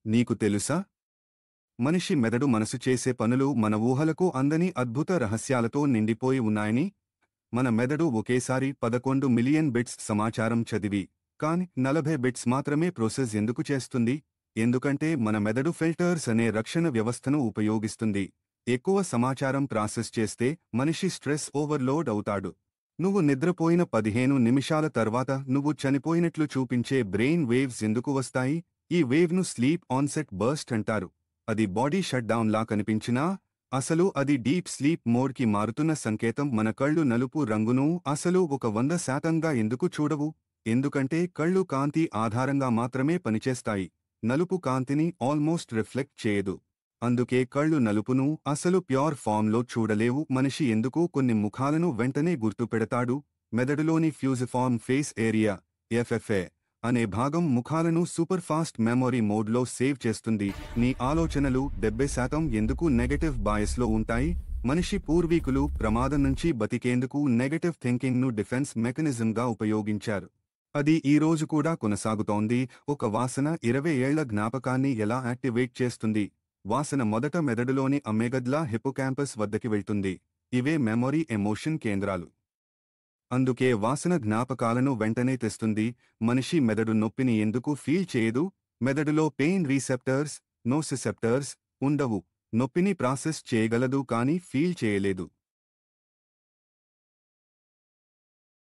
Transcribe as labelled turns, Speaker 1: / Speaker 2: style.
Speaker 1: నీకు తెలుసా? మనిషి మెదడు మనసు చేసే పనులు మన ఊహలకు అందని అద్భుత రహస్యాలతో నిండిపోయి ఉన్నాయని. మన మెదడు ఒకేసారి 11 మిలియన్ బిట్స్ సమాచారం చదివి, కాని 40 బిట్స్ మాత్రమే ప్రాసెస్ ఎందుకు చేస్తుంది? ఎందుకంటే మన మెదడు ఫిల్టర్స్ అనే రక్షణ వ్యవస్థను ఉపయోగిస్తుంది. ఎక్కువ సమాచారం ప్రాసెస్ చేస్తే మనిషి స్ట్రెస్ ఓవర్లోడ్ అవుతాడు. నువ్వు నిద్రపోయిన 15 నిమిషాల తర్వాత నువ్వు చనిపోయినట్లు చూపించే బ్రెయిన్ వేవ్స్ ఎందుకు వస్తాయి? ఈ వేవ్ను స్లీప్ ఆన్సెట్ బర్స్ట్ అంటారు. అది బాడీ షట్ డౌన్ లా కనిపించినా అసలు అది డీప్ స్లీప్ మోడ్కి మారుతున్న సంకేతం. మన కళ్ళు నలుపు రంగును అసలు 100% ఎందుకు చూడవు? ఎందుకంటే కళ్ళు కాంతి ఆధారంగా మాత్రమే పనిచేస్తాయి. నలుపు కాంతిని ఆల్మోస్ట్ రిఫ్లెక్ట్ చేయదు. అందుకే కళ్ళు నలుపును అసలు ప్యూర్ ఫామ్లో చూడలేవు. మనిషి ఎందుకు కొన్ని ముఖాలను వెంటనే గుర్తుపెడతాడు? మెదడులోని ఫ్యూజిఫార్మ్ ఫేస్ ఏరియా ఎఫ్ఎఫ్ఏ అనే భాగం ముఖాలను సూపర్ ఫాస్ట్ మెమొరీ మోడ్లో సేవ్ చేస్తుంది. నీ ఆలోచనలు 70% ఎందుకు నెగటివ్ బాయస్లో ఉంటాయి? మనిషి పూర్వీకులు ప్రమాదం నుంచి బతికేందుకు నెగటివ్ థింకింగ్ను డిఫెన్స్ మెకానిజంగా ఉపయోగించారు. అది ఈ రోజు కూడా కొనసాగుతోంది. ఒక వాసన 20 ఏళ్ల జ్ఞాపకాన్ని ఎలా యాక్టివేట్ చేస్తుంది? వాసన మొదట మెదడులోని అమెగడ్లా హిప్పోకాంపస్ వద్దకి వెళ్తుంది. ఇవే మెమొరీ ఎమోషన్ కేంద్రాలు. అందుకే వాసన జ్ఞాపకాలను వెంటనే తెస్తుంది. మనిషి మెదడు నొప్పిని ఎందుకు ఫీల్ చేయదు? మెదడులో పెయిన్ రీసెప్టర్స్, నోసిసెప్టర్స్ ఉండవు. నొప్పిని ప్రాసెస్ చేయగలదు కానీ ఫీల్ చేయలేదు.